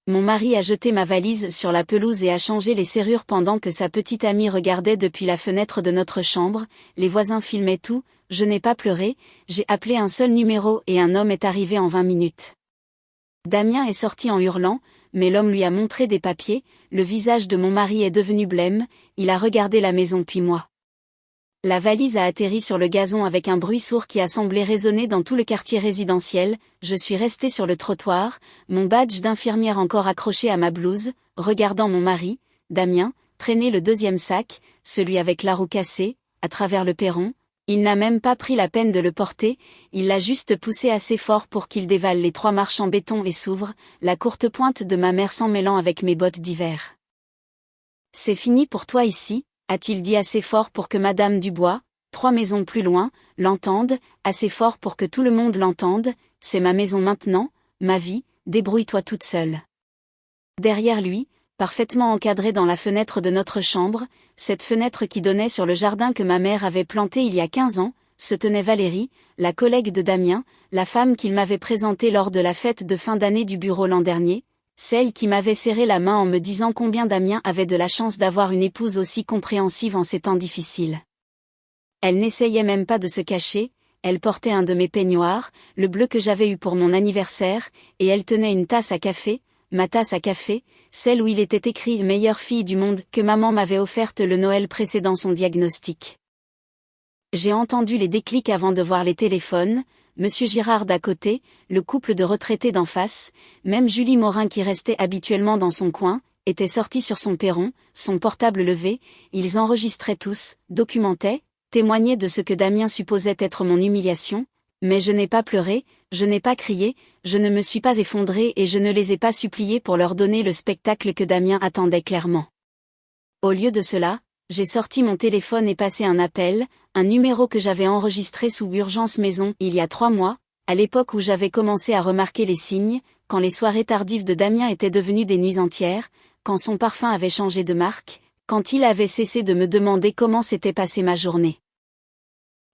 Mon mari a jeté ma valise sur la pelouse et a changé les serrures pendant que sa petite amie regardait depuis la fenêtre de notre chambre, les voisins filmaient tout, je n'ai pas pleuré, j'ai appelé un seul numéro et un homme est arrivé en 20 minutes. Damien est sorti en hurlant, mais l'homme lui a montré des papiers, le visage de mon mari est devenu blême, il a regardé la maison puis moi. La valise a atterri sur le gazon avec un bruit sourd qui a semblé résonner dans tout le quartier résidentiel, je suis restée sur le trottoir, mon badge d'infirmière encore accroché à ma blouse, regardant mon mari, Damien, traîner le deuxième sac, celui avec la roue cassée, à travers le perron. Il n'a même pas pris la peine de le porter, il l'a juste poussé assez fort pour qu'il dévale les 3 marches en béton et s'ouvre, la courte pointe de ma mère s'en mêlant avec mes bottes d'hiver. C'est fini pour toi ici, a-t-il dit assez fort pour que Madame Dubois, 3 maisons plus loin, l'entende, assez fort pour que tout le monde l'entende, c'est ma maison maintenant, ma vie, débrouille-toi toute seule. Derrière lui, parfaitement encadrée dans la fenêtre de notre chambre, cette fenêtre qui donnait sur le jardin que ma mère avait planté il y a 15 ans, se tenait Valérie, la collègue de Damien, la femme qu'il m'avait présentée lors de la fête de fin d'année du bureau l'an dernier, celle qui m'avait serré la main en me disant combien Damien avait de la chance d'avoir une épouse aussi compréhensive en ces temps difficiles. Elle n'essayait même pas de se cacher, elle portait un de mes peignoirs, le bleu que j'avais eu pour mon anniversaire, et elle tenait une tasse à café, ma tasse à café, celle où il était écrit « meilleure fille du monde » que maman m'avait offerte le Noël précédant son diagnostic. J'ai entendu les déclics avant de voir les téléphones, Monsieur Girard d'à côté, le couple de retraités d'en face, même Julie Morin qui restait habituellement dans son coin, était sortie sur son perron, son portable levé, ils enregistraient tous, documentaient, témoignaient de ce que Damien supposait être mon humiliation, mais je n'ai pas pleuré, je n'ai pas crié, je ne me suis pas effondrée et je ne les ai pas suppliés pour leur donner le spectacle que Damien attendait clairement. Au lieu de cela, j'ai sorti mon téléphone et passé un appel, un numéro que j'avais enregistré sous Urgence Maison il y a 3 mois, à l'époque où j'avais commencé à remarquer les signes, quand les soirées tardives de Damien étaient devenues des nuits entières, quand son parfum avait changé de marque, quand il avait cessé de me demander comment s'était passée ma journée.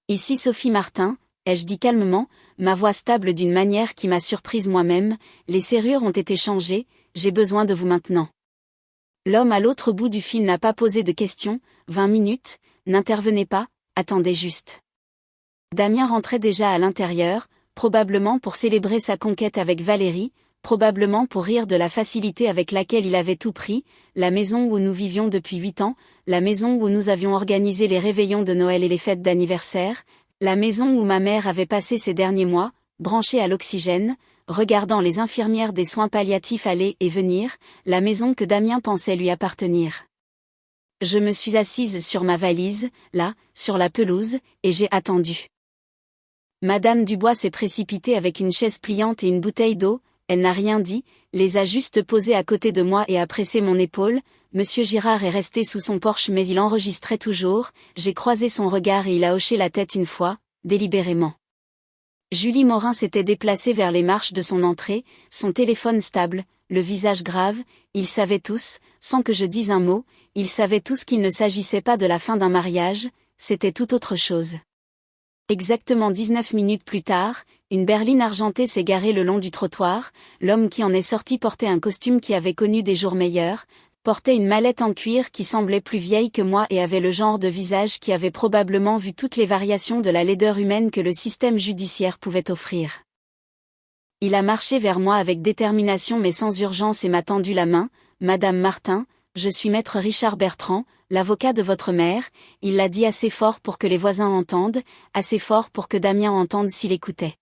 Ici Sophie Martin, ai-je dit calmement, ma voix stable d'une manière qui m'a surprise moi-même, les serrures ont été changées, j'ai besoin de vous maintenant. L'homme à l'autre bout du fil n'a pas posé de questions, 20 minutes, n'intervenez pas, attendez juste. Damien rentrait déjà à l'intérieur, probablement pour célébrer sa conquête avec Valérie, probablement pour rire de la facilité avec laquelle il avait tout pris, la maison où nous vivions depuis 8 ans, la maison où nous avions organisé les réveillons de Noël et les fêtes d'anniversaire, la maison où ma mère avait passé ces derniers mois, branchée à l'oxygène, regardant les infirmières des soins palliatifs aller et venir, la maison que Damien pensait lui appartenir. Je me suis assise sur ma valise, là, sur la pelouse, et j'ai attendu. Madame Dubois s'est précipitée avec une chaise pliante et une bouteille d'eau, elle n'a rien dit, les a juste posées à côté de moi et a pressé mon épaule. Monsieur Girard est resté sous son porche mais il enregistrait toujours, j'ai croisé son regard et il a hoché la tête une fois, délibérément. Julie Morin s'était déplacée vers les marches de son entrée, son téléphone stable, le visage grave, ils savaient tous, sans que je dise un mot, ils savaient tous qu'il ne s'agissait pas de la fin d'un mariage, c'était tout autre chose. Exactement 19 minutes plus tard, une berline argentée s'est garée le long du trottoir, l'homme qui en est sorti portait un costume qui avait connu des jours meilleurs, portait une mallette en cuir qui semblait plus vieille que moi et avait le genre de visage qui avait probablement vu toutes les variations de la laideur humaine que le système judiciaire pouvait offrir. Il a marché vers moi avec détermination mais sans urgence et m'a tendu la main, « Madame Martin, je suis maître Richard Bertrand, l'avocat de votre mère », il l'a dit assez fort pour que les voisins entendent, assez fort pour que Damien entende s'il écoutait.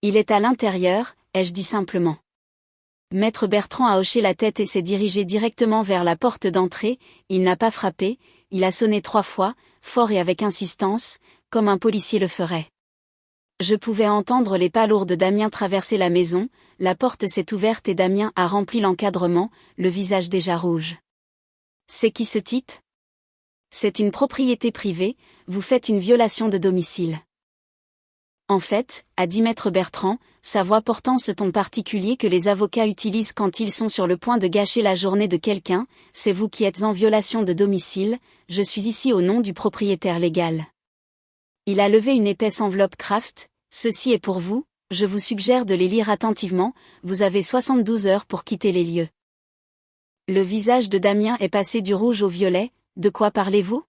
Il est à l'intérieur, ai-je dit simplement. Maître Bertrand a hoché la tête et s'est dirigé directement vers la porte d'entrée, il n'a pas frappé, il a sonné 3 fois, fort et avec insistance, comme un policier le ferait. Je pouvais entendre les pas lourds de Damien traverser la maison, la porte s'est ouverte et Damien a rempli l'encadrement, le visage déjà rouge. C'est qui ce type ? C'est une propriété privée, vous faites une violation de domicile. En fait, a dit maître Bertrand, sa voix portant ce ton particulier que les avocats utilisent quand ils sont sur le point de gâcher la journée de quelqu'un, c'est vous qui êtes en violation de domicile, je suis ici au nom du propriétaire légal. Il a levé une épaisse enveloppe Kraft, ceci est pour vous, Je vous suggère de les lire attentivement, vous avez 72 heures pour quitter les lieux. Le visage de Damien est passé du rouge au violet. De quoi parlez-vous?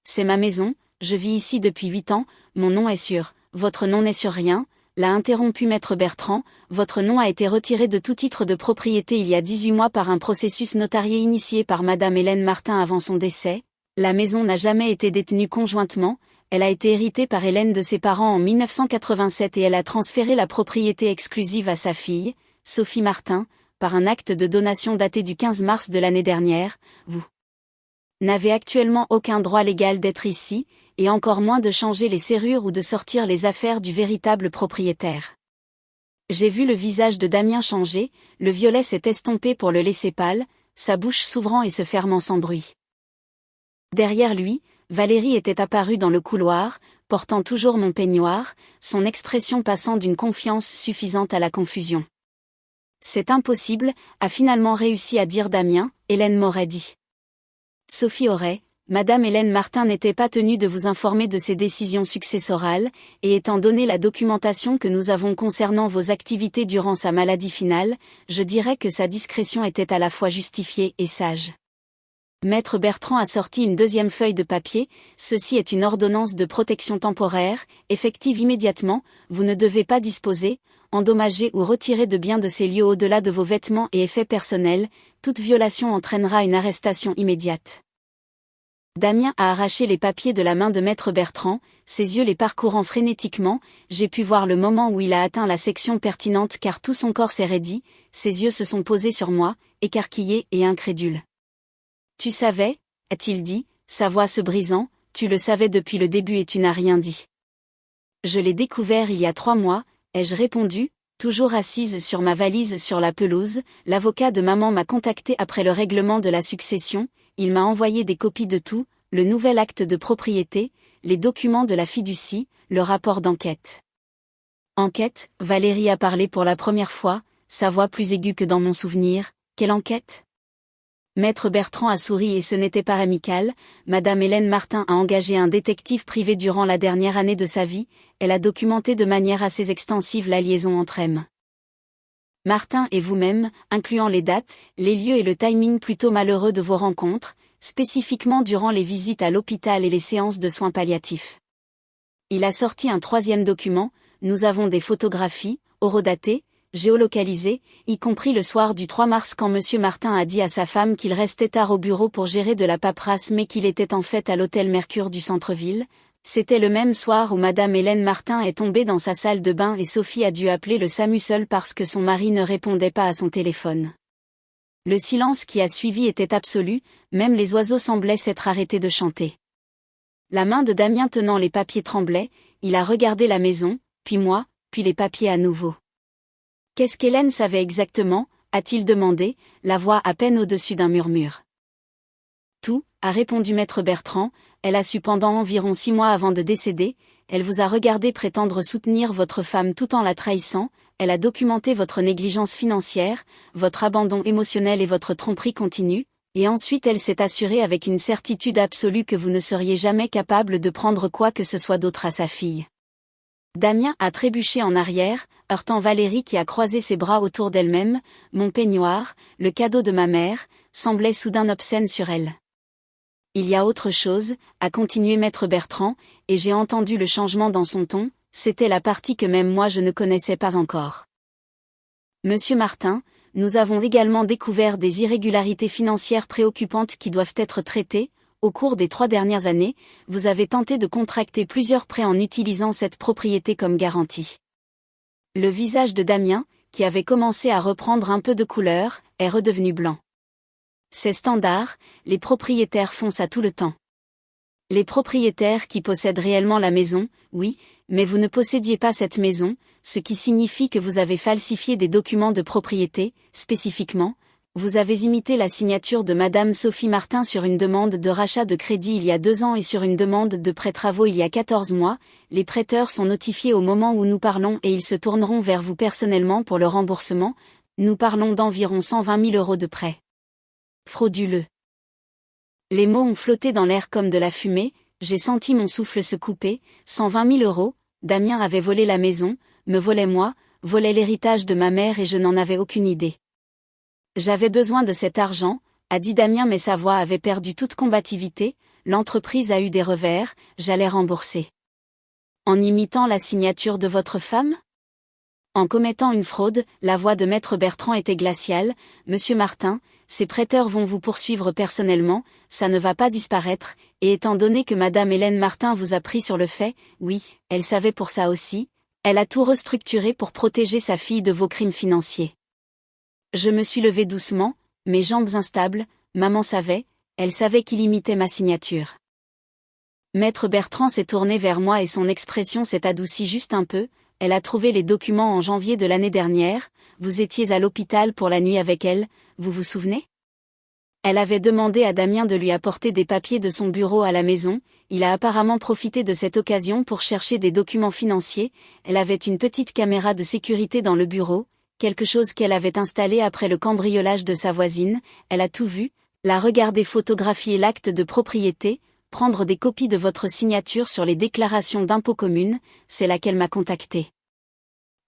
C'est ma maison, je vis ici depuis 8 ans, mon nom est sûr, votre nom n'est sur rien, l'a interrompu maître Bertrand, votre nom a été retiré de tout titre de propriété il y a 18 mois par un processus notarié initié par madame Hélène Martin avant son décès. La maison n'a jamais été détenue conjointement, elle a été héritée par Hélène de ses parents en 1987 et elle a transféré la propriété exclusive à sa fille, Sophie Martin, par un acte de donation daté du 15 mars de l'année dernière. Vous n'avez actuellement aucun droit légal d'être ici, et encore moins de changer les serrures ou de sortir les affaires du véritable propriétaire. J'ai vu le visage de Damien changer, le violet s'est estompé pour le laisser pâle, sa bouche s'ouvrant et se fermant sans bruit. Derrière lui, Valérie était apparue dans le couloir, portant toujours mon peignoir, son expression passant d'une confiance suffisante à la confusion. C'est impossible, a finalement réussi à dire Damien, Hélène m'aurait dit. Sophie aurait, madame Hélène Martin n'était pas tenue de vous informer de ses décisions successorales, et étant donné la documentation que nous avons concernant vos activités durant sa maladie finale, je dirais que sa discrétion était à la fois justifiée et sage. Maître Bertrand a sorti une deuxième feuille de papier, ceci est une ordonnance de protection temporaire, effective immédiatement, vous ne devez pas disposer, endommager ou retirer de biens de ces lieux au-delà de vos vêtements et effets personnels, toute violation entraînera une arrestation immédiate. Damien a arraché les papiers de la main de maître Bertrand, ses yeux les parcourant frénétiquement, j'ai pu voir le moment où il a atteint la section pertinente car tout son corps s'est raidi, ses yeux se sont posés sur moi, écarquillés et incrédules. Tu savais, a-t-il dit, sa voix se brisant, tu le savais depuis le début et tu n'as rien dit. Je l'ai découvert il y a 3 mois, ai-je répondu, toujours assise sur ma valise sur la pelouse, l'avocat de maman m'a contacté après le règlement de la succession, il m'a envoyé des copies de tout, le nouvel acte de propriété, les documents de la fiducie, le rapport d'enquête. Enquête, Valérie a parlé pour la première fois, sa voix plus aiguë que dans mon souvenir, quelle enquête? Maître Bertrand a souri et ce n'était pas amical, madame Hélène Martin a engagé un détective privé durant la dernière année de sa vie, elle a documenté de manière assez extensive la liaison entre M. Martin et vous-même, incluant les dates, les lieux et le timing plutôt malheureux de vos rencontres, spécifiquement durant les visites à l'hôpital et les séances de soins palliatifs. Il a sorti un 3e document, nous avons des photographies, horodatées, géolocalisées, y compris le soir du 3 mars quand monsieur Martin a dit à sa femme qu'il restait tard au bureau pour gérer de la paperasse mais qu'il était en fait à l'hôtel Mercure du centre-ville. C'était le même soir où madame Hélène Martin est tombée dans sa salle de bain et Sophie a dû appeler le SAMU seule parce que son mari ne répondait pas à son téléphone. Le silence qui a suivi était absolu, même les oiseaux semblaient s'être arrêtés de chanter. La main de Damien tenant les papiers tremblait, il a regardé la maison, puis moi, puis les papiers à nouveau. Qu'est-ce qu'Hélène savait exactement, a-t-il demandé, la voix à peine au-dessus d'un murmure. Tout, a répondu maître Bertrand, elle a su pendant environ 6 mois avant de décéder, elle vous a regardé prétendre soutenir votre femme tout en la trahissant, elle a documenté votre négligence financière, votre abandon émotionnel et votre tromperie continue, et ensuite elle s'est assurée avec une certitude absolue que vous ne seriez jamais capable de prendre quoi que ce soit d'autre à sa fille. Damien a trébuché en arrière, heurtant Valérie qui a croisé ses bras autour d'elle-même, mon peignoir, le cadeau de ma mère, semblait soudain obscène sur elle. Il y a autre chose, a continué maître Bertrand, et j'ai entendu le changement dans son ton, c'était la partie que même moi je ne connaissais pas encore. Monsieur Martin, nous avons également découvert des irrégularités financières préoccupantes qui doivent être traitées. Au cours des 3 dernières années, vous avez tenté de contracter plusieurs prêts en utilisant cette propriété comme garantie. Le visage de Damien, qui avait commencé à reprendre un peu de couleur, est redevenu blanc. C'est standard, les propriétaires font ça tout le temps. Les propriétaires qui possèdent réellement la maison, oui, mais vous ne possédiez pas cette maison, ce qui signifie que vous avez falsifié des documents de propriété, spécifiquement, vous avez imité la signature de madame Sophie Martin sur une demande de rachat de crédit il y a 2 ans et sur une demande de prêt travaux il y a 14 mois, les prêteurs sont notifiés au moment où nous parlons et ils se tourneront vers vous personnellement pour le remboursement, nous parlons d'environ 120 000 € de prêt. Frauduleux. Les mots ont flotté dans l'air comme de la fumée, j'ai senti mon souffle se couper, 120 000 €, Damien avait volé la maison, me volait moi, volait l'héritage de ma mère et je n'en avais aucune idée. J'avais besoin de cet argent, a dit Damien, mais sa voix avait perdu toute combativité. L'entreprise a eu des revers, j'allais rembourser. En imitant la signature de votre femme? En commettant une fraude, la voix de maître Bertrand était glaciale. Monsieur Martin, ces prêteurs vont vous poursuivre personnellement, ça ne va pas disparaître, et étant donné que madame Hélène Martin vous a pris sur le fait, oui, elle savait pour ça aussi, elle a tout restructuré pour protéger sa fille de vos crimes financiers. Je me suis levée doucement, mes jambes instables, maman savait, elle savait qu'il imitait ma signature. Maître Bertrand s'est tourné vers moi et son expression s'est adoucie juste un peu. Elle a trouvé les documents en janvier de l'année dernière, vous étiez à l'hôpital pour la nuit avec elle, vous vous souvenez? Elle avait demandé à Damien de lui apporter des papiers de son bureau à la maison, il a apparemment profité de cette occasion pour chercher des documents financiers, elle avait une petite caméra de sécurité dans le bureau, quelque chose qu'elle avait installé après le cambriolage de sa voisine, elle a tout vu, l'a regardé photographier l'acte de propriété, prendre des copies de votre signature sur les déclarations d'impôts communes, c'est là qu'elle m'a contacté.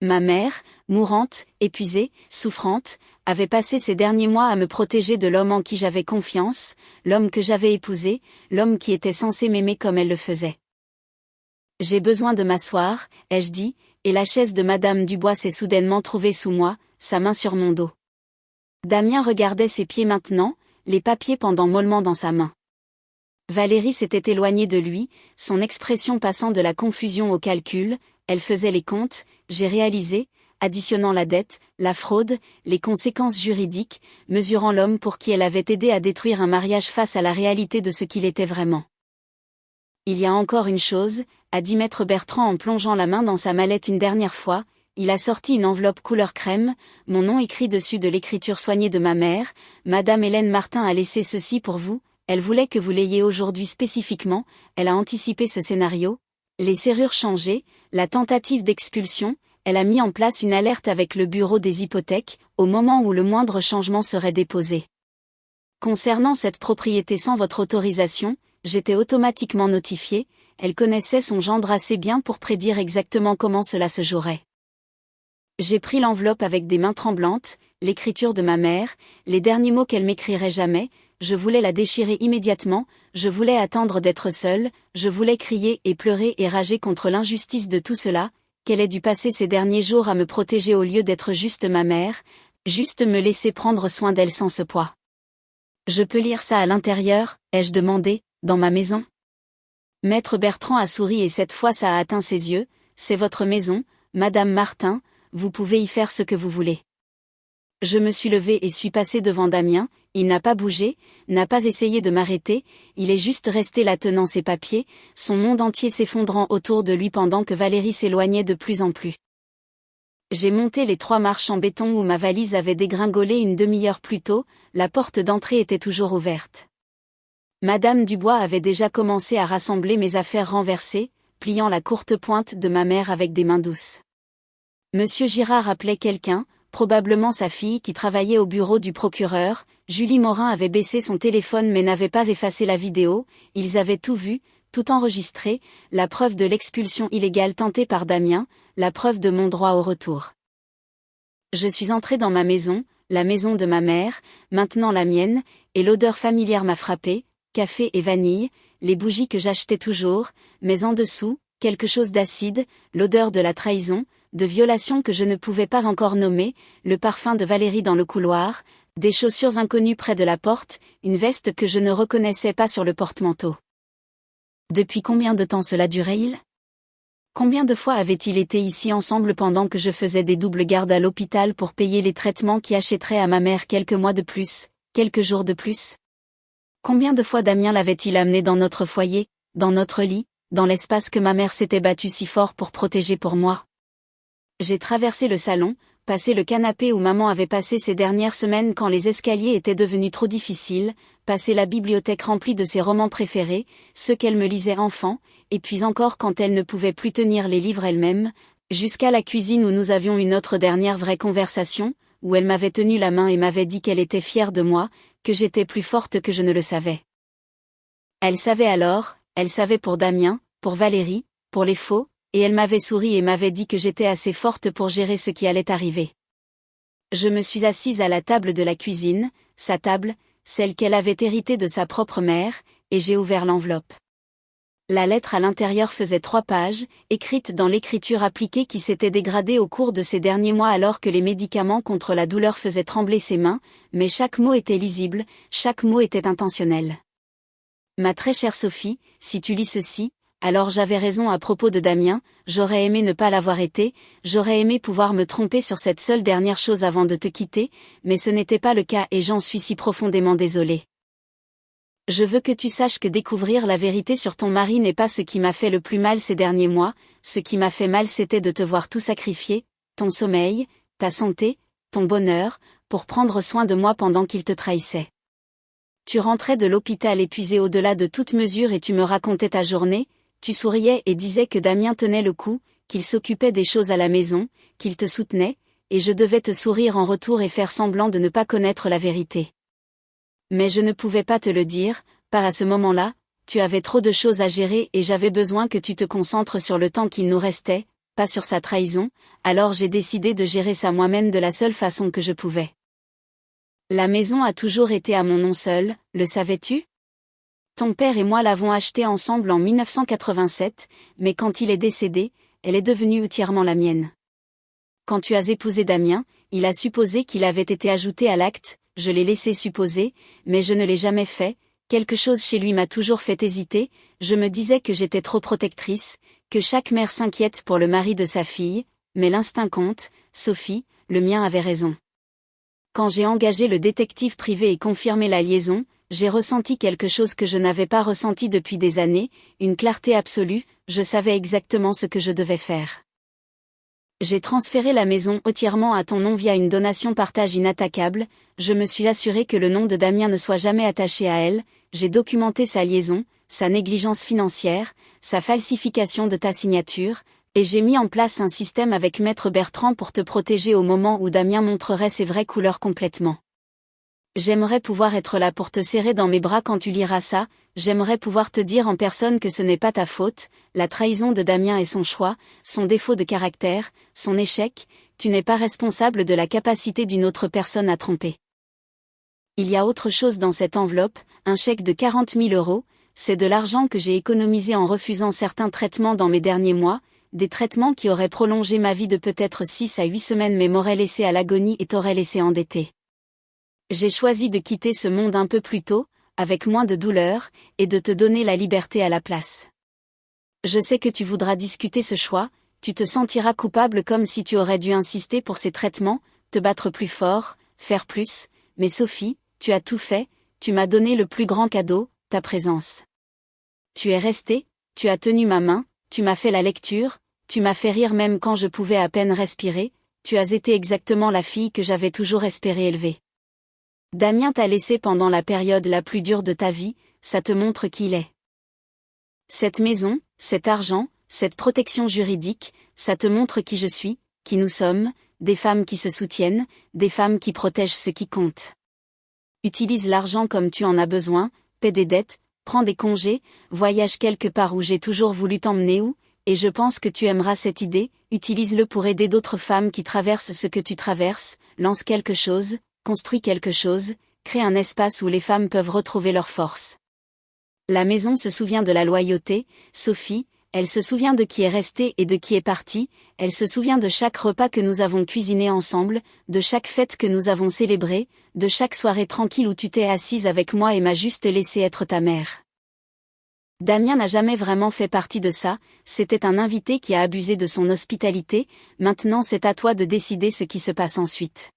Ma mère, mourante, épuisée, souffrante, avait passé ces derniers mois à me protéger de l'homme en qui j'avais confiance, l'homme que j'avais épousé, l'homme qui était censé m'aimer comme elle le faisait. J'ai besoin de m'asseoir, ai-je dit, et la chaise de madame Dubois s'est soudainement trouvée sous moi, sa main sur mon dos. Damien regardait ses pieds maintenant, les papiers pendant mollement dans sa main. Valérie s'était éloignée de lui, son expression passant de la confusion au calcul, elle faisait les comptes, j'ai réalisé, additionnant la dette, la fraude, les conséquences juridiques, mesurant l'homme pour qui elle avait aidé à détruire un mariage face à la réalité de ce qu'il était vraiment. Il y a encore une chose, a dit maître Bertrand en plongeant la main dans sa mallette une dernière fois, il a sorti une enveloppe couleur crème, mon nom écrit dessus de l'écriture soignée de ma mère, madame Hélène Martin a laissé ceci pour vous. Elle voulait que vous l'ayez aujourd'hui spécifiquement, elle a anticipé ce scénario, les serrures changées, la tentative d'expulsion, elle a mis en place une alerte avec le bureau des hypothèques, au moment où le moindre changement serait déposé. Concernant cette propriété sans votre autorisation, j'étais automatiquement notifié, elle connaissait son gendre assez bien pour prédire exactement comment cela se jouerait. J'ai pris l'enveloppe avec des mains tremblantes, l'écriture de ma mère, les derniers mots qu'elle m'écrirait jamais, je voulais la déchirer immédiatement, je voulais attendre d'être seule, je voulais crier et pleurer et rager contre l'injustice de tout cela, qu'elle ait dû passer ces derniers jours à me protéger au lieu d'être juste ma mère, juste me laisser prendre soin d'elle sans ce poids. Je peux lire ça à l'intérieur, ai-je demandé, dans ma maison? Maître Bertrand a souri et cette fois ça a atteint ses yeux, c'est votre maison, madame Martin, vous pouvez y faire ce que vous voulez. Je me suis levée et suis passée devant Damien, il n'a pas bougé, n'a pas essayé de m'arrêter, il est juste resté là tenant ses papiers, son monde entier s'effondrant autour de lui pendant que Valérie s'éloignait de plus en plus. J'ai monté les 3 marches en béton où ma valise avait dégringolé une demi-heure plus tôt, la porte d'entrée était toujours ouverte. Madame Dubois avait déjà commencé à rassembler mes affaires renversées, pliant la courte pointe de ma mère avec des mains douces. Monsieur Girard appelait quelqu'un, probablement sa fille qui travaillait au bureau du procureur, Julie Morin avait baissé son téléphone mais n'avait pas effacé la vidéo, ils avaient tout vu, tout enregistré, la preuve de l'expulsion illégale tentée par Damien, la preuve de mon droit au retour. Je suis entrée dans ma maison, la maison de ma mère, maintenant la mienne, et l'odeur familière m'a frappée, café et vanille, les bougies que j'achetais toujours, mais en dessous, quelque chose d'acide, l'odeur de la trahison, de violation que je ne pouvais pas encore nommer, le parfum de Valérie dans le couloir, des chaussures inconnues près de la porte, une veste que je ne reconnaissais pas sur le porte-manteau. Depuis combien de temps cela durait-il? Combien de fois avait-il été ici ensemble pendant que je faisais des doubles gardes à l'hôpital pour payer les traitements qui achèteraient à ma mère quelques mois de plus, quelques jours de plus? Combien de fois Damien l'avait-il amené dans notre foyer, dans notre lit, dans l'espace que ma mère s'était battue si fort pour protéger pour moi? J'ai traversé le salon, passé le canapé où maman avait passé ces dernières semaines quand les escaliers étaient devenus trop difficiles, passé la bibliothèque remplie de ses romans préférés, ceux qu'elle me lisait enfant, et puis encore quand elle ne pouvait plus tenir les livres elle-même, jusqu'à la cuisine où nous avions une autre dernière vraie conversation, où elle m'avait tenu la main et m'avait dit qu'elle était fière de moi, que j'étais plus forte que je ne le savais. Elle savait alors, elle savait pour Damien, pour Valérie, pour les faux, Et elle m'avait souri et m'avait dit que j'étais assez forte pour gérer ce qui allait arriver. Je me suis assise à la table de la cuisine, sa table, celle qu'elle avait héritée de sa propre mère, et j'ai ouvert l'enveloppe. La lettre à l'intérieur faisait 3 pages, écrite dans l'écriture appliquée qui s'était dégradée au cours de ces derniers mois alors que les médicaments contre la douleur faisaient trembler ses mains, mais chaque mot était lisible, chaque mot était intentionnel. Ma très chère Sophie, si tu lis ceci, alors j'avais raison à propos de Damien, j'aurais aimé ne pas l'avoir été, j'aurais aimé pouvoir me tromper sur cette seule dernière chose avant de te quitter, mais ce n'était pas le cas et j'en suis si profondément désolée. Je veux que tu saches que découvrir la vérité sur ton mari n'est pas ce qui m'a fait le plus mal ces derniers mois, ce qui m'a fait mal c'était de te voir tout sacrifier, ton sommeil, ta santé, ton bonheur, pour prendre soin de moi pendant qu'il te trahissait. Tu rentrais de l'hôpital épuisé au-delà de toute mesure et tu me racontais ta journée, tu souriais et disais que Damien tenait le coup, qu'il s'occupait des choses à la maison, qu'il te soutenait, et je devais te sourire en retour et faire semblant de ne pas connaître la vérité. Mais je ne pouvais pas te le dire, pas à ce moment-là, tu avais trop de choses à gérer et j'avais besoin que tu te concentres sur le temps qu'il nous restait, pas sur sa trahison, alors j'ai décidé de gérer ça moi-même de la seule façon que je pouvais. La maison a toujours été à mon nom seul, le savais-tu ? Ton père et moi l'avons achetée ensemble en 1987, mais quand il est décédé, elle est devenue entièrement la mienne. Quand tu as épousé Damien, il a supposé qu'il avait été ajouté à l'acte, je l'ai laissé supposer, mais je ne l'ai jamais fait, quelque chose chez lui m'a toujours fait hésiter, je me disais que j'étais trop protectrice, que chaque mère s'inquiète pour le mari de sa fille, mais l'instinct compte, Sophie, le mien avait raison. Quand j'ai engagé le détective privé et confirmé la liaison, j'ai ressenti quelque chose que je n'avais pas ressenti depuis des années, une clarté absolue, je savais exactement ce que je devais faire. J'ai transféré la maison entièrement à ton nom via une donation partage inattaquable, je me suis assuré que le nom de Damien ne soit jamais attaché à elle, j'ai documenté sa liaison, sa négligence financière, sa falsification de ta signature, et j'ai mis en place un système avec Maître Bertrand pour te protéger au moment où Damien montrerait ses vraies couleurs complètement. J'aimerais pouvoir être là pour te serrer dans mes bras quand tu liras ça, j'aimerais pouvoir te dire en personne que ce n'est pas ta faute, la trahison de Damien est son choix, son défaut de caractère, son échec, tu n'es pas responsable de la capacité d'une autre personne à tromper. Il y a autre chose dans cette enveloppe, un chèque de 40 000 €, c'est de l'argent que j'ai économisé en refusant certains traitements dans mes derniers mois, des traitements qui auraient prolongé ma vie de peut-être 6 à 8 semaines mais m'auraient laissé à l'agonie et t'auraient laissé endettée. J'ai choisi de quitter ce monde un peu plus tôt, avec moins de douleur, et de te donner la liberté à la place. Je sais que tu voudras discuter ce choix, tu te sentiras coupable comme si tu aurais dû insister pour ces traitements, te battre plus fort, faire plus, mais Sophie, tu as tout fait, tu m'as donné le plus grand cadeau, ta présence. Tu es restée, tu as tenu ma main, tu m'as fait la lecture, tu m'as fait rire même quand je pouvais à peine respirer, tu as été exactement la fille que j'avais toujours espéré élever. Damien t'a laissé pendant la période la plus dure de ta vie, ça te montre qui il est. Cette maison, cet argent, cette protection juridique, ça te montre qui je suis, qui nous sommes, des femmes qui se soutiennent, des femmes qui protègent ce qui compte. Utilise l'argent comme tu en as besoin, paie des dettes, prends des congés, voyage quelque part où j'ai toujours voulu t'emmener où, et je pense que tu aimeras cette idée, utilise-le pour aider d'autres femmes qui traversent ce que tu traverses, lance quelque chose, construis quelque chose, crée un espace où les femmes peuvent retrouver leur force. La maison se souvient de la loyauté, Sophie, elle se souvient de qui est resté et de qui est parti, elle se souvient de chaque repas que nous avons cuisiné ensemble, de chaque fête que nous avons célébrée, de chaque soirée tranquille où tu t'es assise avec moi et m'as juste laissé être ta mère. Damien n'a jamais vraiment fait partie de ça, c'était un invité qui a abusé de son hospitalité, maintenant c'est à toi de décider ce qui se passe ensuite.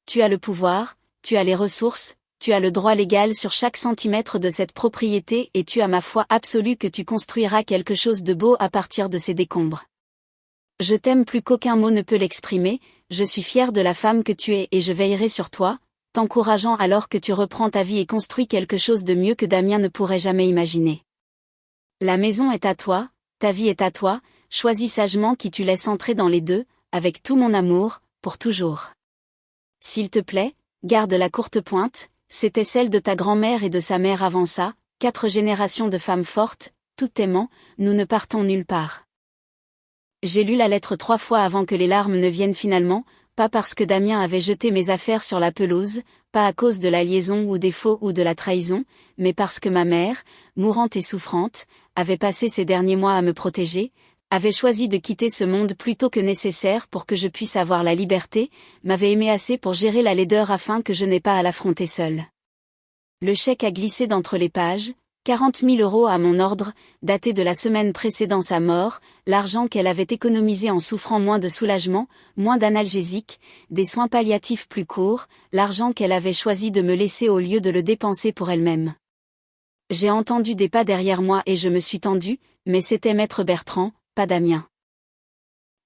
Tu as le pouvoir, tu as les ressources, tu as le droit légal sur chaque centimètre de cette propriété et tu as ma foi absolue que tu construiras quelque chose de beau à partir de ces décombres. Je t'aime plus qu'aucun mot ne peut l'exprimer, je suis fière de la femme que tu es et je veillerai sur toi, t'encourageant alors que tu reprends ta vie et construis quelque chose de mieux que Damien ne pourrait jamais imaginer. La maison est à toi, ta vie est à toi, choisis sagement qui tu laisses entrer dans les deux, avec tout mon amour, pour toujours. S'il te plaît, garde la courte pointe, c'était celle de ta grand-mère et de sa mère avant ça, 4 générations de femmes fortes, toutes aimant, nous ne partons nulle part. J'ai lu la lettre 3 fois avant que les larmes ne viennent finalement, pas parce que Damien avait jeté mes affaires sur la pelouse, pas à cause de la liaison ou des faux ou de la trahison, mais parce que ma mère, mourante et souffrante, avait passé ces derniers mois à me protéger, avait choisi de quitter ce monde plus tôt que nécessaire pour que je puisse avoir la liberté, m'avait aimé assez pour gérer la laideur afin que je n'ai pas à l'affronter seule. Le chèque a glissé d'entre les pages, 40 000 € à mon ordre, daté de la semaine précédant sa mort, l'argent qu'elle avait économisé en souffrant moins de soulagement, moins d'analgésiques, des soins palliatifs plus courts, l'argent qu'elle avait choisi de me laisser au lieu de le dépenser pour elle-même. J'ai entendu des pas derrière moi et je me suis tendue, mais c'était Maître Bertrand, pas Damien.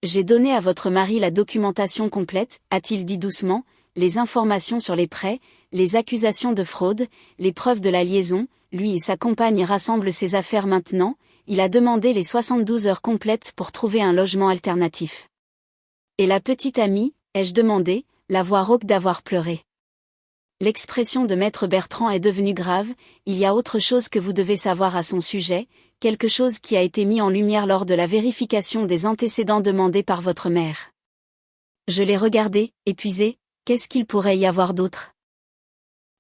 J'ai donné à votre mari la documentation complète, a-t-il dit doucement, les informations sur les prêts, les accusations de fraude, les preuves de la liaison, lui et sa compagne rassemblent ses affaires maintenant, il a demandé les 72 heures complètes pour trouver un logement alternatif. Et la petite amie, ai-je demandé, la voix rauque d'avoir pleuré. L'expression de Maître Bertrand est devenue grave, il y a autre chose que vous devez savoir à son sujet, quelque chose qui a été mis en lumière lors de la vérification des antécédents demandés par votre mère. Je l'ai regardé, épuisé, qu'est-ce qu'il pourrait y avoir d'autre ?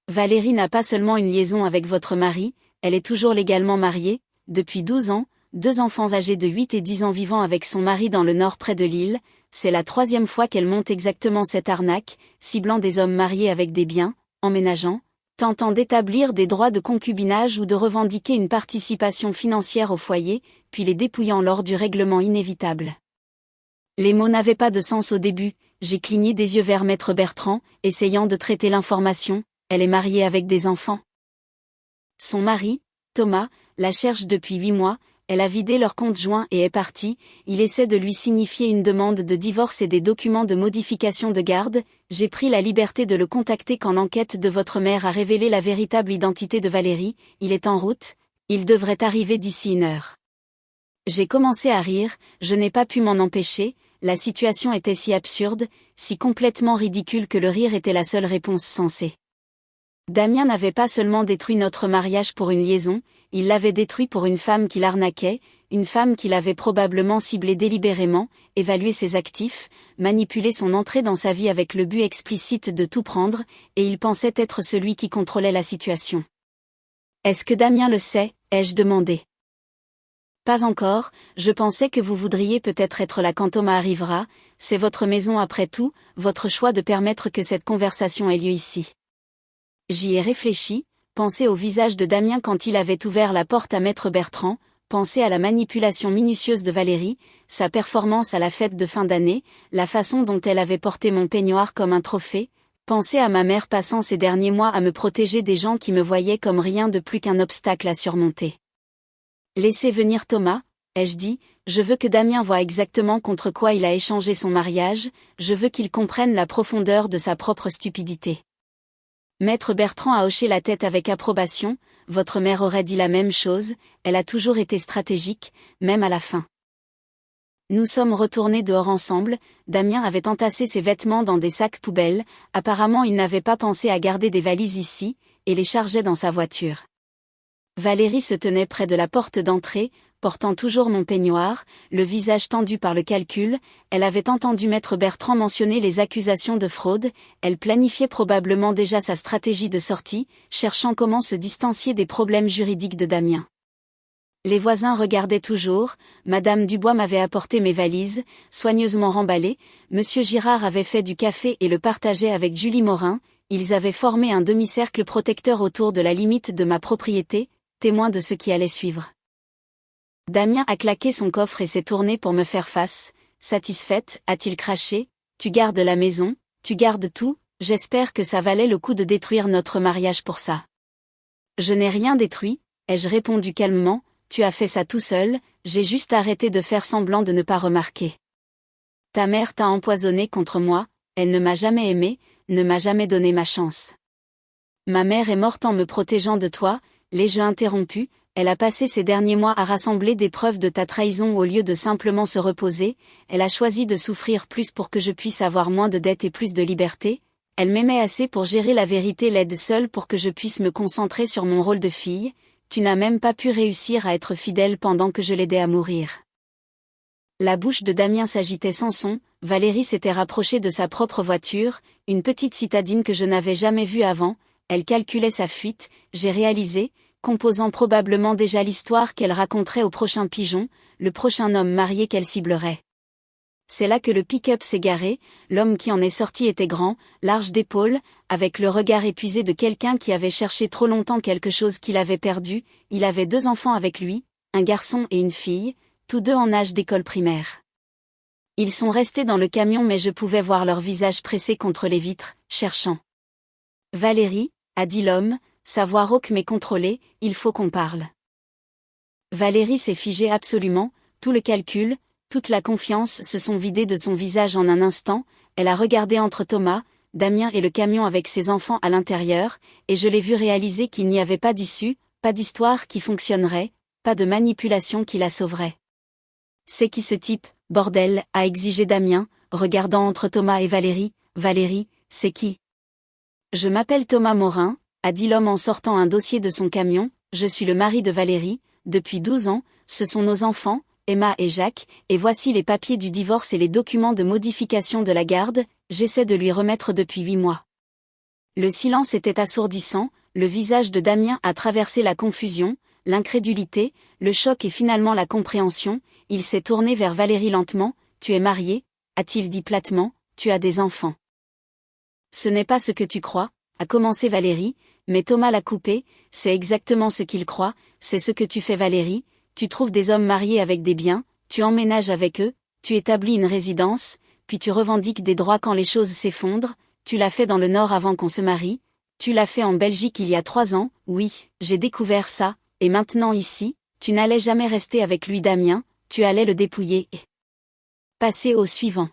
Valérie n'a pas seulement une liaison avec votre mari, elle est toujours légalement mariée, depuis 12 ans, 2 enfants âgés de 8 et 10 ans vivant avec son mari dans le nord près de Lille, c'est la 3e fois qu'elle monte exactement cette arnaque, ciblant des hommes mariés avec des biens, emménageant, tentant d'établir des droits de concubinage ou de revendiquer une participation financière au foyer, puis les dépouillant lors du règlement inévitable. Les mots n'avaient pas de sens au début, j'ai cligné des yeux vers Maître Bertrand, essayant de traiter l'information. Elle est mariée avec des enfants. Son mari, Thomas, la cherche depuis 8 mois, elle a vidé leur compte joint et est partie, il essaie de lui signifier une demande de divorce et des documents de modification de garde, j'ai pris la liberté de le contacter quand l'enquête de votre mère a révélé la véritable identité de Valérie, il est en route, il devrait arriver d'ici 1 heure. J'ai commencé à rire, je n'ai pas pu m'en empêcher, la situation était si absurde, si complètement ridicule que le rire était la seule réponse sensée. Damien n'avait pas seulement détruit notre mariage pour une liaison, il l'avait détruit pour une femme qui l'arnaquait, une femme qu'il avait probablement ciblée délibérément, évalué ses actifs, manipulé son entrée dans sa vie avec le but explicite de tout prendre, et il pensait être celui qui contrôlait la situation. Est-ce que Damien le sait, ai-je demandé. Pas encore, je pensais que vous voudriez peut-être être là quand Thomas arrivera, c'est votre maison après tout, votre choix de permettre que cette conversation ait lieu ici. J'y ai réfléchi, pensé au visage de Damien quand il avait ouvert la porte à Maître Bertrand, pensé à la manipulation minutieuse de Valérie, sa performance à la fête de fin d'année, la façon dont elle avait porté mon peignoir comme un trophée, pensé à ma mère passant ces derniers mois à me protéger des gens qui me voyaient comme rien de plus qu'un obstacle à surmonter. Laissez venir Thomas, ai-je dit, je veux que Damien voie exactement contre quoi il a échangé son mariage, je veux qu'il comprenne la profondeur de sa propre stupidité. Maître Bertrand a hoché la tête avec approbation, votre mère aurait dit la même chose, elle a toujours été stratégique, même à la fin. Nous sommes retournés dehors ensemble, Damien avait entassé ses vêtements dans des sacs poubelles, apparemment il n'avait pas pensé à garder des valises ici, et les chargeait dans sa voiture. Valérie se tenait près de la porte d'entrée, portant toujours mon peignoir, le visage tendu par le calcul, elle avait entendu Maître Bertrand mentionner les accusations de fraude, elle planifiait probablement déjà sa stratégie de sortie, cherchant comment se distancier des problèmes juridiques de Damien. Les voisins regardaient toujours, Madame Dubois m'avait apporté mes valises, soigneusement remballées, Monsieur Girard avait fait du café et le partageait avec Julie Morin, ils avaient formé un demi-cercle protecteur autour de la limite de ma propriété, témoin de ce qui allait suivre. Damien a claqué son coffre et s'est tourné pour me faire face, satisfaite, a-t-il craché, tu gardes la maison, tu gardes tout, j'espère que ça valait le coup de détruire notre mariage pour ça. Je n'ai rien détruit, ai-je répondu calmement, tu as fait ça tout seul, j'ai juste arrêté de faire semblant de ne pas remarquer. Ta mère t'a empoisonné contre moi, elle ne m'a jamais aimé, ne m'a jamais donné ma chance. Ma mère est morte en me protégeant de toi, l'ai-je interrompu, elle a passé ces derniers mois à rassembler des preuves de ta trahison au lieu de simplement se reposer, elle a choisi de souffrir plus pour que je puisse avoir moins de dettes et plus de liberté, elle m'aimait assez pour gérer la vérité laide seule pour que je puisse me concentrer sur mon rôle de fille, tu n'as même pas pu réussir à être fidèle pendant que je l'aidais à mourir. La bouche de Damien s'agitait sans son, Valérie s'était rapprochée de sa propre voiture, une petite citadine que je n'avais jamais vue avant, elle calculait sa fuite, j'ai réalisé, composant probablement déjà l'histoire qu'elle raconterait au prochain pigeon, le prochain homme marié qu'elle ciblerait. C'est là que le pick-up s'est garé, l'homme qui en est sorti était grand, large d'épaules, avec le regard épuisé de quelqu'un qui avait cherché trop longtemps quelque chose qu'il avait perdu, il avait 2 enfants avec lui, un garçon et une fille, tous 2 en âge d'école primaire. Ils sont restés dans le camion mais je pouvais voir leurs visages pressés contre les vitres, cherchant. « Valérie » a dit l'homme, sa voix rauque mais contrôlée, « il faut qu'on parle. » Valérie s'est figée absolument, tout le calcul, toute la confiance se sont vidés de son visage en un instant, elle a regardé entre Thomas, Damien et le camion avec ses enfants à l'intérieur, et je l'ai vu réaliser qu'il n'y avait pas d'issue, pas d'histoire qui fonctionnerait, pas de manipulation qui la sauverait. « C'est qui ce type, bordel ?» a exigé Damien, regardant entre Thomas et Valérie. « Valérie, c'est qui ?»« Je m'appelle Thomas Morin », a dit l'homme en sortant un dossier de son camion, « je suis le mari de Valérie, depuis 12 ans, ce sont nos enfants, Emma et Jacques, et voici les papiers du divorce et les documents de modification de la garde, j'essaie de lui remettre depuis 8 mois. » Le silence était assourdissant, le visage de Damien a traversé la confusion, l'incrédulité, le choc et finalement la compréhension, il s'est tourné vers Valérie lentement, « Tu es mariée ?» a-t-il dit platement, « Tu as des enfants. »« Ce n'est pas ce que tu crois », a commencé Valérie, mais Thomas l'a coupé, « C'est exactement ce qu'il croit, c'est ce que tu fais Valérie, tu trouves des hommes mariés avec des biens, tu emménages avec eux, tu établis une résidence, puis tu revendiques des droits quand les choses s'effondrent, tu l'as fait dans le Nord avant qu'on se marie, tu l'as fait en Belgique il y a 3 ans, oui, j'ai découvert ça, et maintenant ici, tu n'allais jamais rester avec lui Damien, tu allais le dépouiller et passer au suivant. »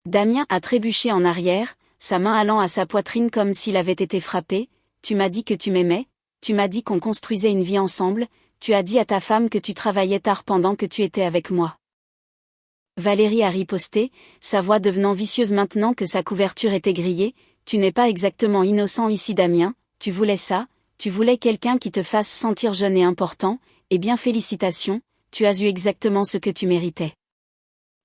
Damien a trébuché en arrière, sa main allant à sa poitrine comme s'il avait été frappé, « Tu m'as dit que tu m'aimais, tu m'as dit qu'on construisait une vie ensemble, tu as dit à ta femme que tu travaillais tard pendant que tu étais avec moi. » Valérie a riposté, sa voix devenant vicieuse maintenant que sa couverture était grillée, « Tu n'es pas exactement innocent ici Damien, tu voulais ça, tu voulais quelqu'un qui te fasse sentir jeune et important, eh bien félicitations, tu as eu exactement ce que tu méritais. »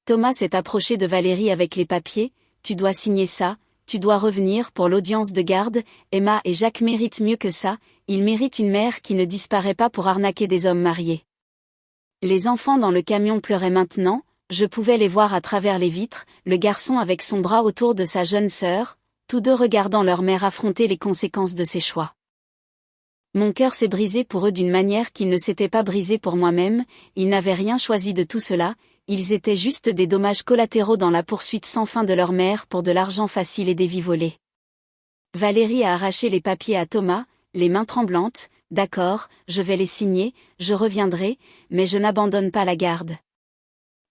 Thomas s'est approché de Valérie avec les papiers, « Tu dois signer ça, tu dois revenir pour l'audience de garde, Emma et Jacques méritent mieux que ça, ils méritent une mère qui ne disparaît pas pour arnaquer des hommes mariés. » Les enfants dans le camion pleuraient maintenant, je pouvais les voir à travers les vitres, le garçon avec son bras autour de sa jeune sœur, tous 2 regardant leur mère affronter les conséquences de ses choix. Mon cœur s'est brisé pour eux d'une manière qu'il ne s'était pas brisé pour moi-même, ils n'avaient rien choisi de tout cela, ils étaient juste des dommages collatéraux dans la poursuite sans fin de leur mère pour de l'argent facile et des vies volées. Valérie a arraché les papiers à Thomas, les mains tremblantes, « D'accord, je vais les signer, je reviendrai, mais je n'abandonne pas la garde. »«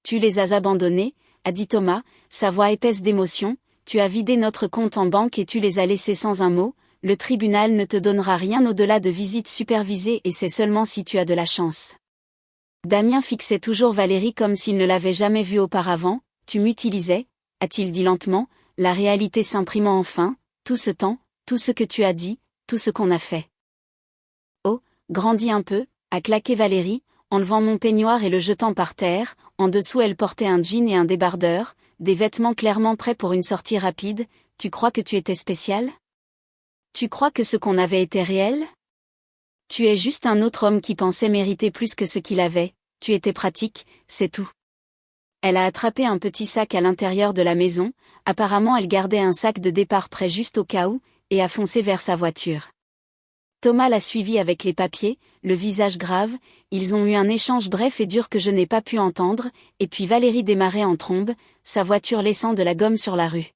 Tu les as abandonnés, » a dit Thomas, sa voix épaisse d'émotion, « tu as vidé notre compte en banque et tu les as laissés sans un mot, le tribunal ne te donnera rien au-delà de visites supervisées et c'est seulement si tu as de la chance. » Damien fixait toujours Valérie comme s'il ne l'avait jamais vue auparavant, « Tu m'utilisais, » a-t-il dit lentement, la réalité s'imprimant enfin, « tout ce temps, tout ce que tu as dit, tout ce qu'on a fait. » « Oh, grandis un peu, » a claqué Valérie, enlevant mon peignoir et le jetant par terre, en dessous elle portait un jean et un débardeur, des vêtements clairement prêts pour une sortie rapide, « Tu crois que tu étais spécial ? Tu crois que ce qu'on avait était réel ? Tu es juste un autre homme qui pensait mériter plus que ce qu'il avait, tu étais pratique, c'est tout. » Elle a attrapé un petit sac à l'intérieur de la maison, apparemment elle gardait un sac de départ prêt juste au cas où, et a foncé vers sa voiture. Thomas l'a suivi avec les papiers, le visage grave, ils ont eu un échange bref et dur que je n'ai pas pu entendre, et puis Valérie démarrait en trombe, sa voiture laissant de la gomme sur la rue.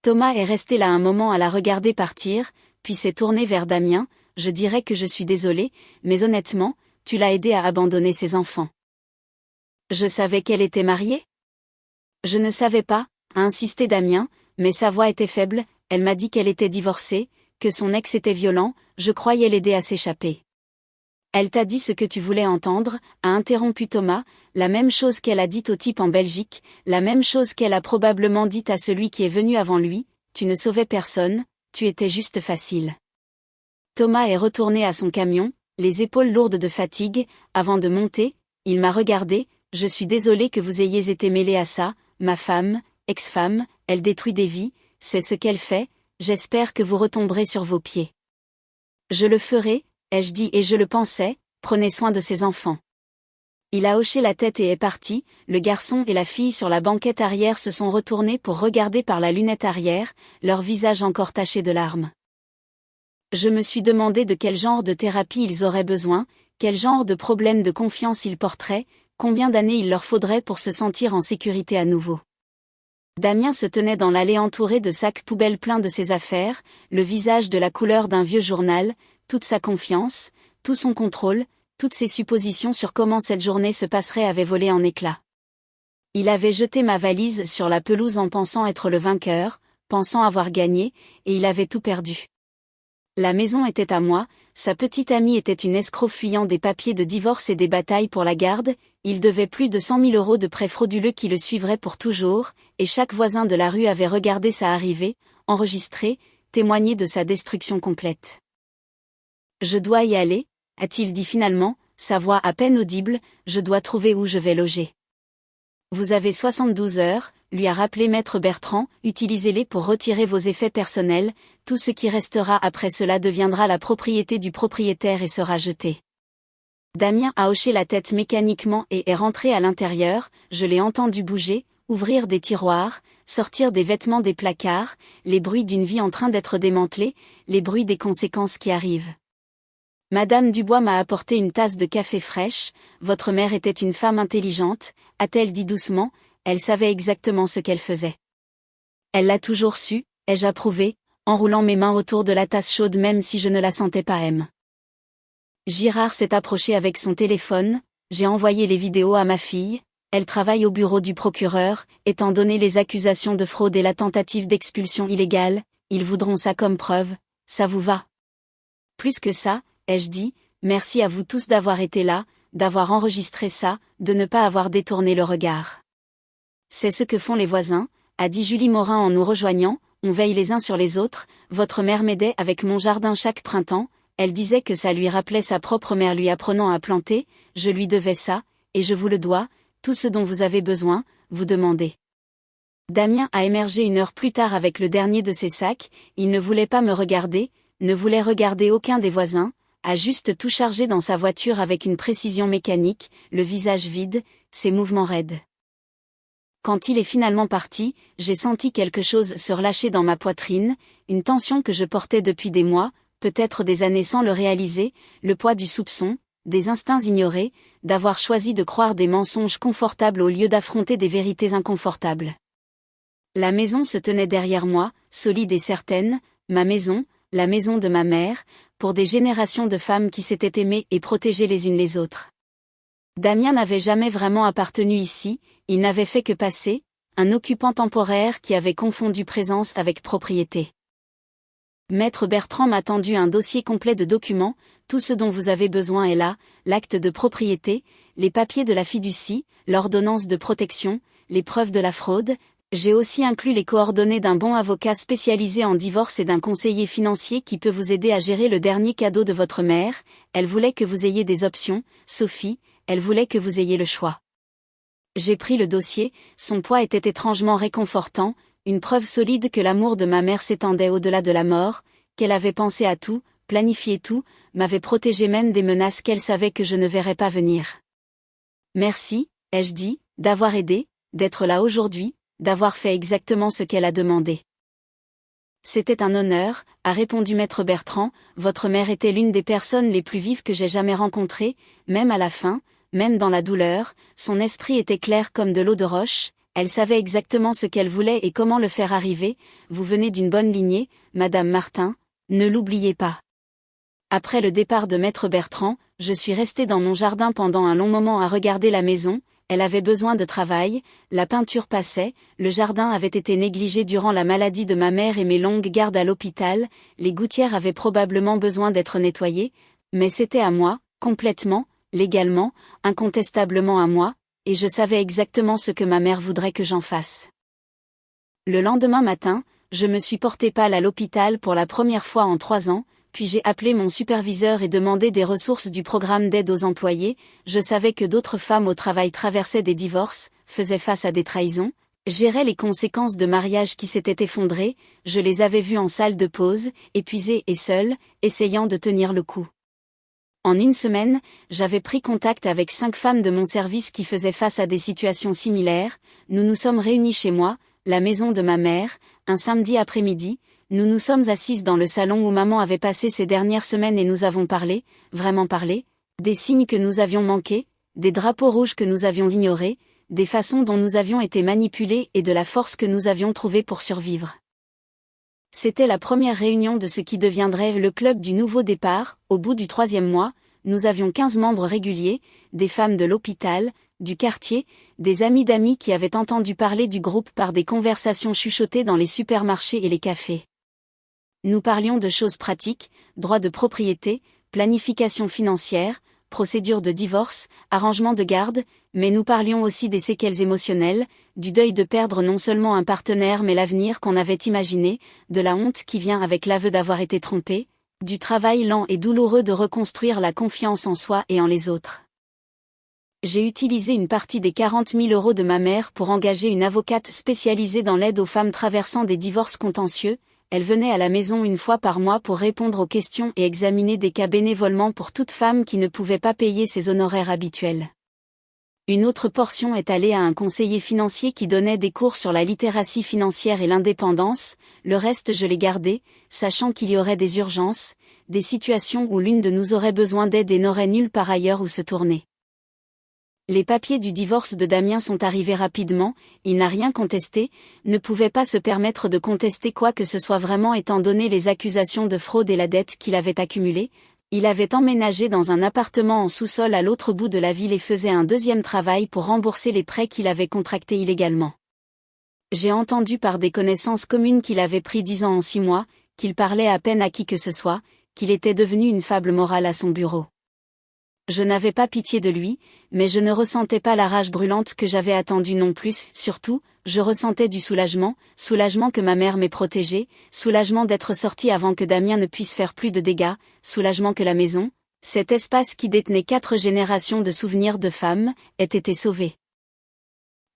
Thomas est resté là un moment à la regarder partir, puis s'est tourné vers Damien, « Je dirais que je suis désolé, mais honnêtement, tu l'as aidé à abandonner ses enfants. » « Je savais qu'elle était mariée ? » ?»« Je ne savais pas, » a insisté Damien, mais sa voix était faible, elle m'a dit qu'elle était divorcée, que son ex était violent, je croyais l'aider à s'échapper. »« Elle t'a dit ce que tu voulais entendre, » a interrompu Thomas, la même chose qu'elle a dit au type en Belgique, la même chose qu'elle a probablement dit à celui qui est venu avant lui, tu ne sauvais personne, tu étais juste facile. Thomas est retourné à son camion, les épaules lourdes de fatigue, avant de monter, il m'a regardé, je suis désolée que vous ayez été mêlée à ça, ma femme, ex-femme, elle détruit des vies, c'est ce qu'elle fait, j'espère que vous retomberez sur vos pieds. Je le ferai, ai-je dit et je le pensais, prenez soin de ses enfants. Il a hoché la tête et est parti, le garçon et la fille sur la banquette arrière se sont retournés pour regarder par la lunette arrière, leur visage encore taché de larmes. Je me suis demandé de quel genre de thérapie ils auraient besoin, quel genre de problème de confiance ils porteraient, combien d'années il leur faudrait pour se sentir en sécurité à nouveau. Damien se tenait dans l'allée entouré de sacs poubelles pleins de ses affaires, le visage de la couleur d'un vieux journal, toute sa confiance, tout son contrôle, toutes ses suppositions sur comment cette journée se passerait avaient volé en éclats. Il avait jeté ma valise sur la pelouse en pensant être le vainqueur, pensant avoir gagné, et il avait tout perdu. La maison était à moi, sa petite amie était une escroc fuyant des papiers de divorce et des batailles pour la garde, il devait plus de 100 000 € de prêts frauduleux qui le suivraient pour toujours, et chaque voisin de la rue avait regardé sa arrivée, enregistré, témoigné de sa destruction complète. « Je dois y aller », a-t-il dit finalement, sa voix à peine audible, « je dois trouver où je vais loger. » Vous avez 72 heures, lui a rappelé maître Bertrand, utilisez-les pour retirer vos effets personnels, tout ce qui restera après cela deviendra la propriété du propriétaire et sera jeté. Damien a hoché la tête mécaniquement et est rentré à l'intérieur, je l'ai entendu bouger, ouvrir des tiroirs, sortir des vêtements des placards, les bruits d'une vie en train d'être démantelée, les bruits des conséquences qui arrivent. Madame Dubois m'a apporté une tasse de café fraîche, votre mère était une femme intelligente, a-t-elle dit doucement, elle savait exactement ce qu'elle faisait. Elle l'a toujours su, ai-je approuvé, enroulant mes mains autour de la tasse chaude même si je ne la sentais pas M. Girard s'est approché avec son téléphone, j'ai envoyé les vidéos à ma fille, elle travaille au bureau du procureur, étant donné les accusations de fraude et la tentative d'expulsion illégale, ils voudront ça comme preuve, ça vous va? Plus que ça, ai-je dit, merci à vous tous d'avoir été là, d'avoir enregistré ça, de ne pas avoir détourné le regard. C'est ce que font les voisins, a dit Julie Morin en nous rejoignant, on veille les uns sur les autres, votre mère m'aidait avec mon jardin chaque printemps, elle disait que ça lui rappelait sa propre mère lui apprenant à planter, je lui devais ça, et je vous le dois, tout ce dont vous avez besoin, vous demandez. Damien a émergé une heure plus tard avec le dernier de ses sacs, il ne voulait pas me regarder, ne voulait regarder aucun des voisins, a juste tout chargé dans sa voiture avec une précision mécanique, le visage vide, ses mouvements raides. Quand il est finalement parti, j'ai senti quelque chose se relâcher dans ma poitrine, une tension que je portais depuis des mois, peut-être des années sans le réaliser, le poids du soupçon, des instincts ignorés, d'avoir choisi de croire des mensonges confortables au lieu d'affronter des vérités inconfortables. La maison se tenait derrière moi, solide et certaine, ma maison, la maison de ma mère, pour des générations de femmes qui s'étaient aimées et protégées les unes les autres. Damien n'avait jamais vraiment appartenu ici, il n'avait fait que passer, un occupant temporaire qui avait confondu présence avec propriété. Maître Bertrand m'a tendu un dossier complet de documents, tout ce dont vous avez besoin est là, l'acte de propriété, les papiers de la fiducie, l'ordonnance de protection, les preuves de la fraude. J'ai aussi inclus les coordonnées d'un bon avocat spécialisé en divorce et d'un conseiller financier qui peut vous aider à gérer le dernier cadeau de votre mère, elle voulait que vous ayez des options, Sophie, elle voulait que vous ayez le choix. J'ai pris le dossier, son poids était étrangement réconfortant, une preuve solide que l'amour de ma mère s'étendait au-delà de la mort, qu'elle avait pensé à tout, planifié tout, m'avait protégé même des menaces qu'elle savait que je ne verrais pas venir. Merci, ai-je dit, d'avoir aidé, d'être là aujourd'hui, d'avoir fait exactement ce qu'elle a demandé. C'était un honneur, a répondu maître Bertrand, votre mère était l'une des personnes les plus vives que j'ai jamais rencontrées, même à la fin, même dans la douleur, son esprit était clair comme de l'eau de roche, elle savait exactement ce qu'elle voulait et comment le faire arriver, vous venez d'une bonne lignée, Madame Martin, ne l'oubliez pas. Après le départ de maître Bertrand, je suis restée dans mon jardin pendant un long moment à regarder la maison, elle avait besoin de travail, la peinture passait, le jardin avait été négligé durant la maladie de ma mère et mes longues gardes à l'hôpital, les gouttières avaient probablement besoin d'être nettoyées, mais c'était à moi, complètement, légalement, incontestablement à moi, et je savais exactement ce que ma mère voudrait que j'en fasse. Le lendemain matin, je me suis portée pâle à l'hôpital pour la première fois en 3 ans, puis j'ai appelé mon superviseur et demandé des ressources du programme d'aide aux employés. Je savais que d'autres femmes au travail traversaient des divorces, faisaient face à des trahisons, géraient les conséquences de mariages qui s'étaient effondrés. Je les avais vues en salle de pause, épuisées et seules, essayant de tenir le coup. En une semaine, j'avais pris contact avec 5 femmes de mon service qui faisaient face à des situations similaires. Nous nous sommes réunis chez moi, la maison de ma mère, un samedi après-midi. Nous nous sommes assises dans le salon où maman avait passé ces dernières semaines et nous avons parlé, vraiment parlé, des signes que nous avions manqués, des drapeaux rouges que nous avions ignorés, des façons dont nous avions été manipulés et de la force que nous avions trouvée pour survivre. C'était la première réunion de ce qui deviendrait le club du nouveau départ. Au bout du 3e mois, nous avions 15 membres réguliers, des femmes de l'hôpital, du quartier, des amis d'amis qui avaient entendu parler du groupe par des conversations chuchotées dans les supermarchés et les cafés. Nous parlions de choses pratiques, droit de propriété, planification financière, procédure de divorce, arrangement de garde, mais nous parlions aussi des séquelles émotionnelles, du deuil de perdre non seulement un partenaire mais l'avenir qu'on avait imaginé, de la honte qui vient avec l'aveu d'avoir été trompé, du travail lent et douloureux de reconstruire la confiance en soi et en les autres. J'ai utilisé une partie des 40 000 € de ma mère pour engager une avocate spécialisée dans l'aide aux femmes traversant des divorces contentieux. Elle venait à la maison une fois par mois pour répondre aux questions et examiner des cas bénévolement pour toute femme qui ne pouvait pas payer ses honoraires habituels. Une autre portion est allée à un conseiller financier qui donnait des cours sur la littératie financière et l'indépendance. Le reste je l'ai gardé, sachant qu'il y aurait des urgences, des situations où l'une de nous aurait besoin d'aide et n'aurait nulle part ailleurs où se tourner. Les papiers du divorce de Damien sont arrivés rapidement, il n'a rien contesté, ne pouvait pas se permettre de contester quoi que ce soit vraiment étant donné les accusations de fraude et la dette qu'il avait accumulée. Il avait emménagé dans un appartement en sous-sol à l'autre bout de la ville et faisait un 2e travail pour rembourser les prêts qu'il avait contractés illégalement. J'ai entendu par des connaissances communes qu'il avait pris 10 ans en 6 mois, qu'il parlait à peine à qui que ce soit, qu'il était devenu une fable morale à son bureau. Je n'avais pas pitié de lui, mais je ne ressentais pas la rage brûlante que j'avais attendue non plus. Surtout, je ressentais du soulagement que ma mère m'ait protégée, soulagement d'être sortie avant que Damien ne puisse faire plus de dégâts, soulagement que la maison, cet espace qui détenait 4 générations de souvenirs de femmes, ait été sauvé.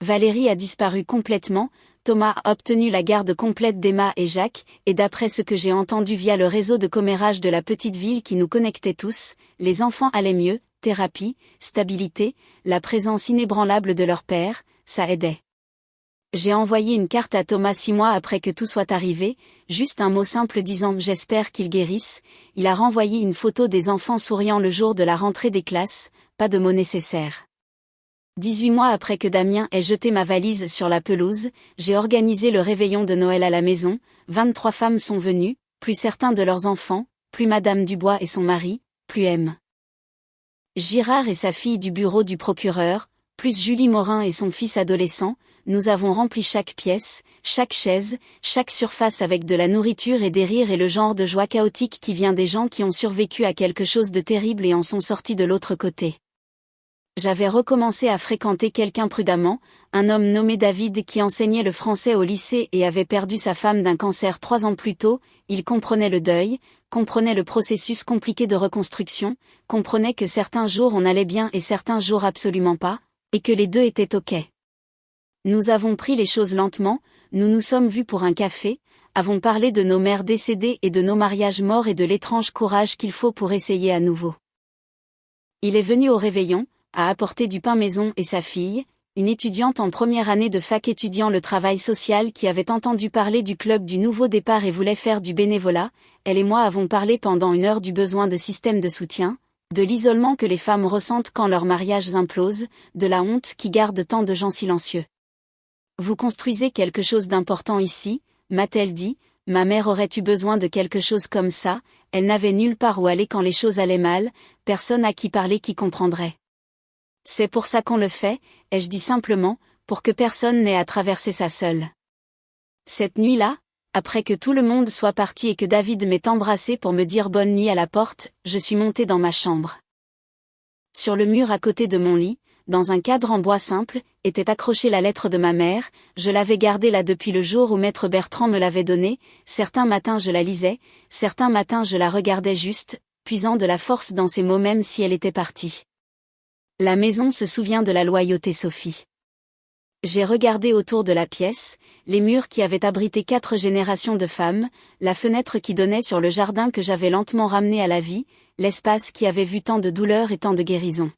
Valérie a disparu complètement, Thomas a obtenu la garde complète d'Emma et Jacques, et d'après ce que j'ai entendu via le réseau de commérage de la petite ville qui nous connectait tous, les enfants allaient mieux, thérapie, stabilité, la présence inébranlable de leur père, ça aidait. J'ai envoyé une carte à Thomas 6 mois après que tout soit arrivé, juste un mot simple disant « J'espère qu'il guérisse ». Il a renvoyé une photo des enfants souriant le jour de la rentrée des classes, pas de mots nécessaires. 18 mois après que Damien ait jeté ma valise sur la pelouse, j'ai organisé le réveillon de Noël à la maison. 23 femmes sont venues, plus certains de leurs enfants, plus Madame Dubois et son mari, plus M. Girard et sa fille du bureau du procureur, plus Julie Morin et son fils adolescent. Nous avons rempli chaque pièce, chaque chaise, chaque surface avec de la nourriture et des rires et le genre de joie chaotique qui vient des gens qui ont survécu à quelque chose de terrible et en sont sortis de l'autre côté. J'avais recommencé à fréquenter quelqu'un prudemment, un homme nommé David qui enseignait le français au lycée et avait perdu sa femme d'un cancer 3 ans plus tôt. Il comprenait le deuil, comprenait le processus compliqué de reconstruction, comprenait que certains jours on allait bien et certains jours absolument pas, et que les deux étaient ok. Nous avons pris les choses lentement, nous nous sommes vus pour un café, avons parlé de nos mères décédées et de nos mariages morts et de l'étrange courage qu'il faut pour essayer à nouveau. Il est venu au réveillon, a apporté du pain maison et sa fille, une étudiante en première année de fac étudiant le travail social qui avait entendu parler du club du nouveau départ et voulait faire du bénévolat. Elle et moi avons parlé pendant 1 heure du besoin de systèmes de soutien, de l'isolement que les femmes ressentent quand leurs mariages implosent, de la honte qui garde tant de gens silencieux. Vous construisez quelque chose d'important ici, m'a-t-elle dit, ma mère aurait eu besoin de quelque chose comme ça, elle n'avait nulle part où aller quand les choses allaient mal, personne à qui parler qui comprendrait. C'est pour ça qu'on le fait, ai-je dit simplement, pour que personne n'ait à traverser ça seul. Cette nuit-là, après que tout le monde soit parti et que David m'ait embrassé pour me dire bonne nuit à la porte, je suis montée dans ma chambre. Sur le mur à côté de mon lit, dans un cadre en bois simple, était accrochée la lettre de ma mère. Je l'avais gardée là depuis le jour où maître Bertrand me l'avait donnée. Certains matins je la lisais, certains matins je la regardais juste, puisant de la force dans ces mots même si elle était partie. La maison se souvient de la loyauté Sophie. J'ai regardé autour de la pièce, les murs qui avaient abrité 4 générations de femmes, la fenêtre qui donnait sur le jardin que j'avais lentement ramené à la vie, l'espace qui avait vu tant de douleur et tant de guérison.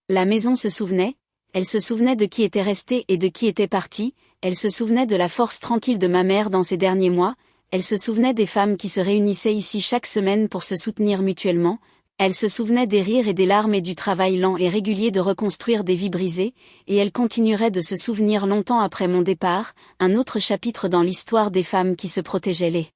La maison se souvenait, elle se souvenait de qui était resté et de qui était parti, elle se souvenait de la force tranquille de ma mère dans ces derniers mois, elle se souvenait des femmes qui se réunissaient ici chaque semaine pour se soutenir mutuellement, elle se souvenait des rires et des larmes et du travail lent et régulier de reconstruire des vies brisées, et elle continuerait de se souvenir longtemps après mon départ, un autre chapitre dans l'histoire des femmes qui se protégeaient les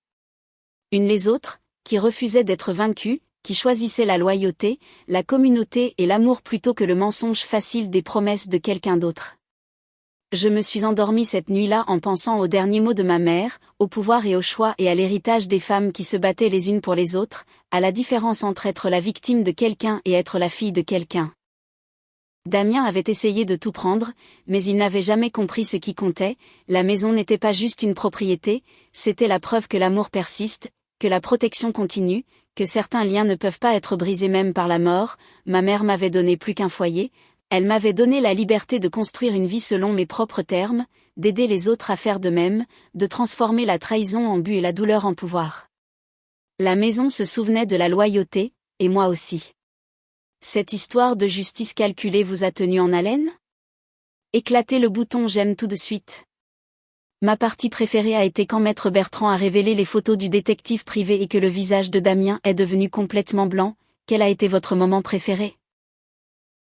unes les autres, qui refusaient d'être vaincues, qui choisissaient la loyauté, la communauté et l'amour plutôt que le mensonge facile des promesses de quelqu'un d'autre. Je me suis endormie cette nuit-là en pensant aux derniers mots de ma mère, au pouvoir et au choix et à l'héritage des femmes qui se battaient les unes pour les autres, à la différence entre être la victime de quelqu'un et être la fille de quelqu'un. Damien avait essayé de tout prendre, mais il n'avait jamais compris ce qui comptait. La maison n'était pas juste une propriété, c'était la preuve que l'amour persiste, que la protection continue, que certains liens ne peuvent pas être brisés même par la mort. Ma mère m'avait donné plus qu'un foyer, elle m'avait donné la liberté de construire une vie selon mes propres termes, d'aider les autres à faire de même, de transformer la trahison en but et la douleur en pouvoir. La maison se souvenait de la loyauté, et moi aussi. Cette histoire de justice calculée vous a tenu en haleine? Éclatez le bouton j'aime tout de suite. Ma partie préférée a été quand maître Bertrand a révélé les photos du détective privé et que le visage de Damien est devenu complètement blanc. Quel a été votre moment préféré?